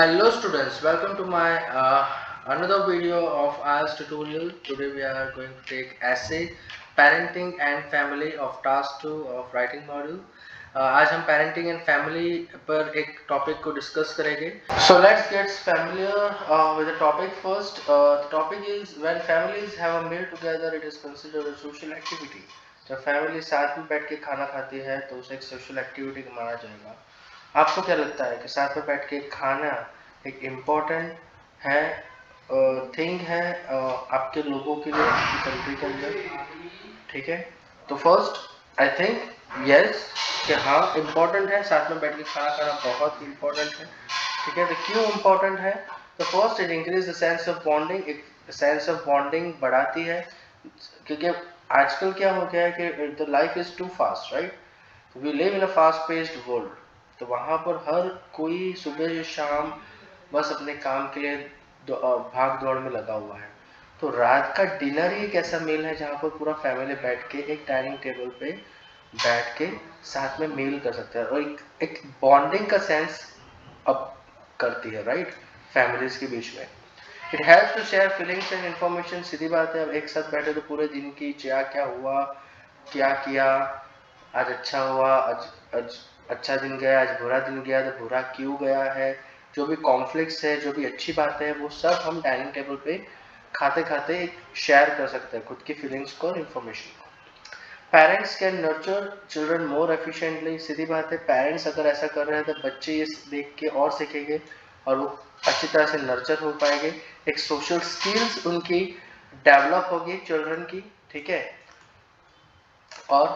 Hello students, welcome to my another video of IELTS tutorial. Today we are going to take essay parenting and family of task 2 of writing module. आज हम parenting and family पर एक topic को discuss करेंगे. So let's get familiar with the topic first. The topic is when families have a meal together, it is considered a social activity. जब family साथ में बैठ के खाना खाती है तो उसे एक social activity माना जाएगा. आपको क्या लगता है कि साथ में बैठ के खाना एक इम्पोर्टेंट है थिंग है आपके लोगों के लिए आपकी कंट्री के अंदर? ठीक है, तो फर्स्ट आई थिंक यस कि हाँ इम्पोर्टेंट है, साथ में बैठ के खाना खाना बहुत इम्पोर्टेंट है. ठीक है, तो क्यों इम्पोर्टेंट है? तो first it increase the sense of bonding, एक सेंस ऑफ बॉन्डिंग बढ़ाती है. क्योंकि आजकल क्या हो गया है कि the life is too fast, right? We live in a fast paced world. तो वहाँ पर हर कोई सुबह या शाम बस अपने काम के लिए भाग दौड़ में लगा हुआ है. तो रात का डिनर ही एक ऐसा मील है जहाँ पर पूरा फैमिली बैठ के एक डाइनिंग टेबल पे बैठ के साथ में मील कर सकते हैं और एक बॉन्डिंग का सेंस अब करती है, राइट, फैमिलीज के बीच में. It helps to share feelings and information. सीधी बात है, अब एक साथ बैठे तो पूरे दिन की क्या हुआ, क्या किया, आज अच्छा हुआ, आज अच्छा दिन गया, आज बुरा दिन गया, तो बुरा क्यों गया है, जो भी कॉन्फ्लिक्ट्स है, जो भी अच्छी बातें हैं, वो सब हम डाइनिंग टेबल पे खाते खाते शेयर कर सकते हैं, खुद की फीलिंग्स को और इन्फॉर्मेशन को. Parents can nurture children more efficiently. सीधी बात है, पेरेंट्स अगर ऐसा कर रहे हैं तो बच्चे ये देख के और सीखेंगे और वो अच्छी तरह से नर्चर हो पाएंगे. एक सोशल स्किल्स उनकी डेवलप होगी चिल्ड्रन की. ठीक है, और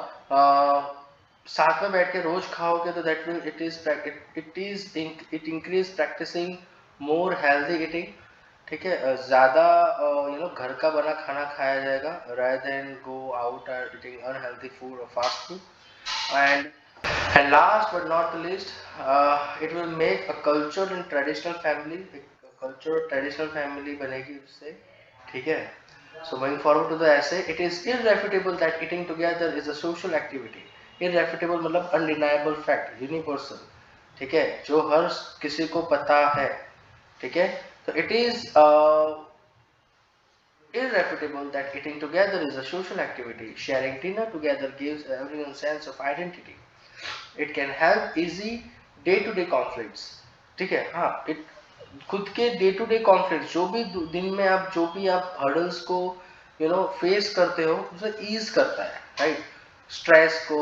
साथ में बैठ के रोज खाओगे तो that will it increase practicing more healthy eating. ठीक है, ज्यादा घर का बना खाना खाया जाएगा rather than go out and eating unhealthy food or fast food. And last but not the least, it will make a cultural and traditional family. Cultural traditional family बनेगी उससे. ठीक है, so moving forward to the essay, it is irrefutable that eating together is a social activity. irrefutable मतलब undeniable fact, universal. ठीक है, जो हर किसी को पता है. ठीक है, तो it is irrefutable that eating together is a social activity. Sharing dinner together gives everyone a sense of identity. It can help easy day-to-day conflicts. ठीक है, हाँ, खुद के डे टू डे कॉन्फ्लिक्ट, जो भी दिन में आप जो भी आप हर्डल्स को फेस करते हो, उसे ईज करता है, राइट. स्ट्रेस को,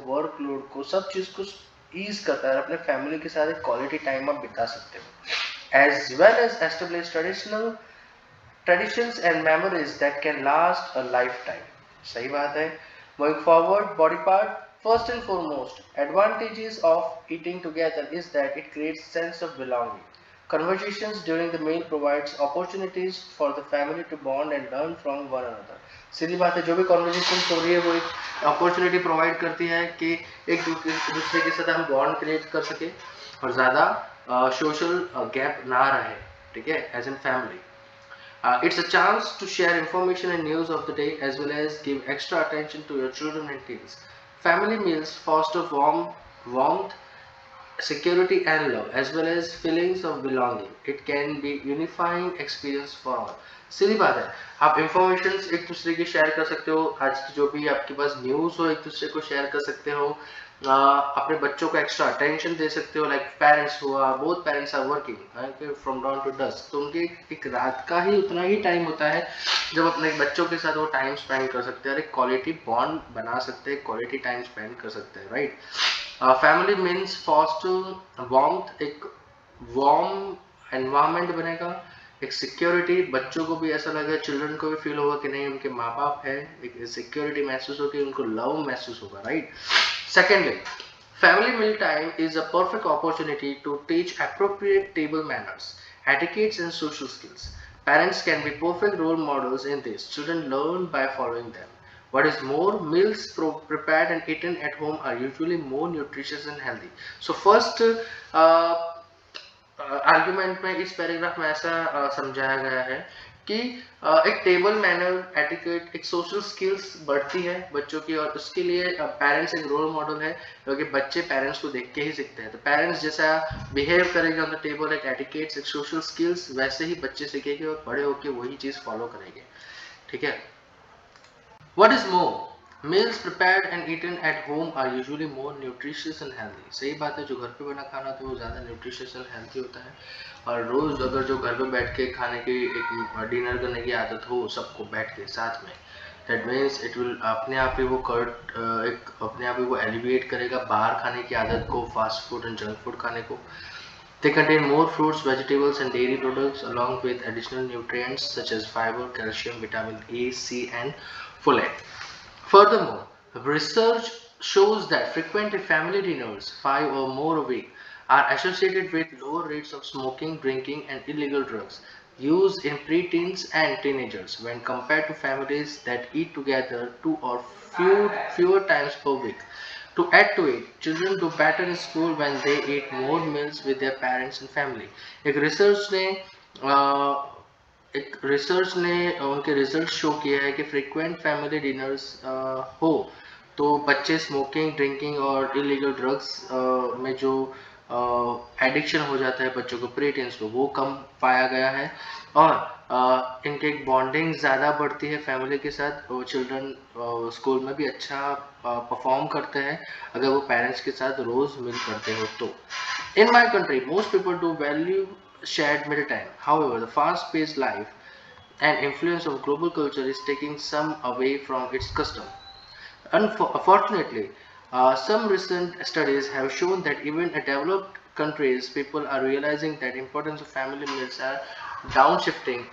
वर्कलोड को, सब चीज को ईज करता है. अपने फैमिली के साथ एक क्वालिटी टाइम आप बिता सकते हो, as well as establish traditions and memories that can last a lifetime. सही बात है. Moving forward, body part. First and foremost, advantages of eating together is that it creates sense of belonging. Conversations during the meal provides opportunities for the family to bond and learn from one another. सीधी बात है, जो भी conversation हो रही है वो एक opportunity provide करती है कि एक दूसरे के साथ हम bond create कर सके और ज़्यादा social gap ना रहे. ठीक है, as in family. It's a chance to share information and news of the day as well as give extra attention to your children and teens. Family meals foster warmth, security and love as well as feelings of belonging. It can be unifying experience for all. सीधी बात है, आप information एक दूसरे की share कर सकते हो, आज की जो भी आपके पास न्यूज़ हो एक दूसरे को शेयर कर सकते हो, अपने बच्चों को एक्स्ट्रा अटेंशन दे सकते हो. लाइक पेरेंट्स हुआ, both parents are working from down to dusk, तो उनके एक रात का ही उतना ही टाइम होता है जब अपने बच्चों के साथ वो टाइम स्पेंड कर सकते हैं और एक क्वालिटी बॉन्ड बना सकते हैं, क्वालिटी टाइम स्पेंड कर सकते हैं, right. Family means foster warmth, एक वार्म एनवायरनमेंट बनेगा, एक सिक्योरिटी, बच्चों को भी ऐसा लगेगा, चिल्ड्रन को भी फील होगा कि नहीं उनके माँ बाप है, एक सिक्योरिटी महसूस होगी, उनको लव महसूस होगा, right. Secondly, family meal time is a perfect opportunity to teach appropriate table manners, etiquettes and social skills. Parents can be perfect role models in this. Children learn by following them. What is more, meals prepared and eaten at home are usually more nutritious and healthy. So first, argument में इस paragraph में ऐसा समझाया गया है कि एक table manner etiquette, एक सोशल स्किल्स बढ़ती है बच्चों की, और उसके लिए पेरेंट्स एक रोल मॉडल है, क्योंकि बच्चे पेरेंट्स को देख के ही सीखते हैं। तो पेरेंट्स जैसा बिहेव करेंगे ऑन द टेबल, एक एटिकेट्स, एक सोशल स्किल्स, वैसे ही बच्चे सीखेंगे और बड़े होके वही चीज फॉलो करेंगे। ठीक है। What is more, meals prepared and eaten at home are usually more nutritious and healthy. सही बात है, जो घर पे बना खाना तो वो ज़्यादा न्यूट्रिशियस एंड हेल्थी होता है। और रोज़ अगर जो घर पे बैठ के खाने की, एक डिनर करने की आदत हो सबको बैठ के साथ में, दैट मीन्स इट विल अपने आप ही वो एक अपने आप ही वो एलिविएट करेगा बाहर खाने की आदत को, fast food and junk food खाने को। They contain more fruits, vegetables and dairy products along with additional nutrients such as fiber, calcium, vitamin A, C and folate. Furthermore, research shows that frequent family dinners, 5 or more a week, are associated with lower rates of smoking, drinking and illegal drugs used in preteens and teenagers when compared to families that eat together 2 or fewer times per week. To add to it, children do better in school when they eat more meals with their parents and family. एक research ने उनके result show किया है कि frequent family dinners हो तो बच्चे smoking, drinking और इलीगल ड्रग्स में जो एडिक्शन हो जाता है बच्चों को, प्रीटेंस को, वो कम पाया गया है। और इनके एक बॉन्डिंग ज़्यादा बढ़ती है फैमिली के साथ। वो चिल्ड्रन स्कूल में भी अच्छा परफॉर्म करते हैं अगर वो पेरेंट्स के साथ रोज़ मिल करते हो तो। In my country most people do value shared meal time. However, the fast-paced life and influence of global culture is taking some away from its custom. Unfortunately, some recent studies have shown that even in developed countries, people are realizing that importance of family meals are downshifting.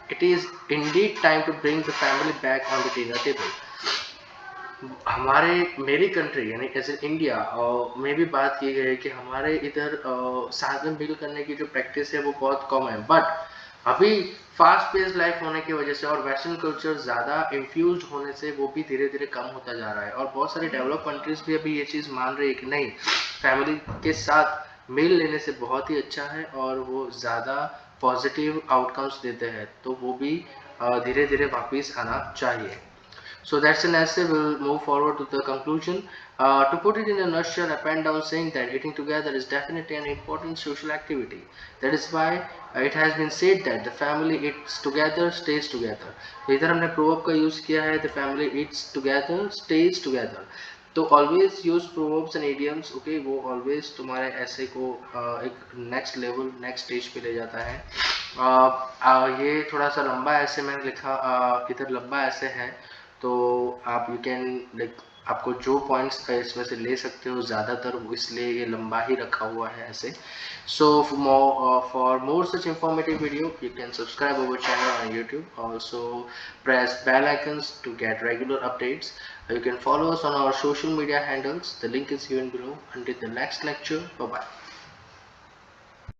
It is indeed time to bring the family back on the dinner table. हमारे मेरी country यानी as a India में भी बात की गई है कि हमारे इधर साथ में मिल करने की जो प्रैक्टिस है वो बहुत कम है, बट अभी फास्ट पेस लाइफ होने की वजह से और वेस्टर्न कल्चर ज़्यादा इन्फ्यूज होने से वो भी धीरे धीरे कम होता जा रहा है। और बहुत सारी डेवलप कंट्रीज भी अभी ये चीज़ मान रही है कि नहीं, फैमिली के साथ मील लेने से बहुत ही अच्छा है और वो ज़्यादा पॉजिटिव आउटकम्स देते हैं, तो वो भी धीरे धीरे वापस आना चाहिए। So that's an essay. We'll move forward to the conclusion. To put it in a nutshell, I pen down saying that eating together is definitely an important social activity. That is why it has been said that the family eats together, stays together. तो इधर हमने proverb का use किया है, the family eats together, stays together. तो always use proverbs and idioms. Okay, वो always तुम्हारे essay को एक next level, next stage पे ले जाता है। ये थोड़ा सा लंबा essay मैंने लिखा, इधर लंबा essay है, तो आप यू कैन लाइक आपको जो पॉइंट्स इसमें से ले सकते हो ज़्यादातर, इसलिए ये लंबा ही रखा हुआ है ऐसे। So for more such informative video you can subscribe our channel on YouTube, also press bell icons to get regular updates. You can follow us on our social media handles. The link is given below. Until the next lecture, bye bye.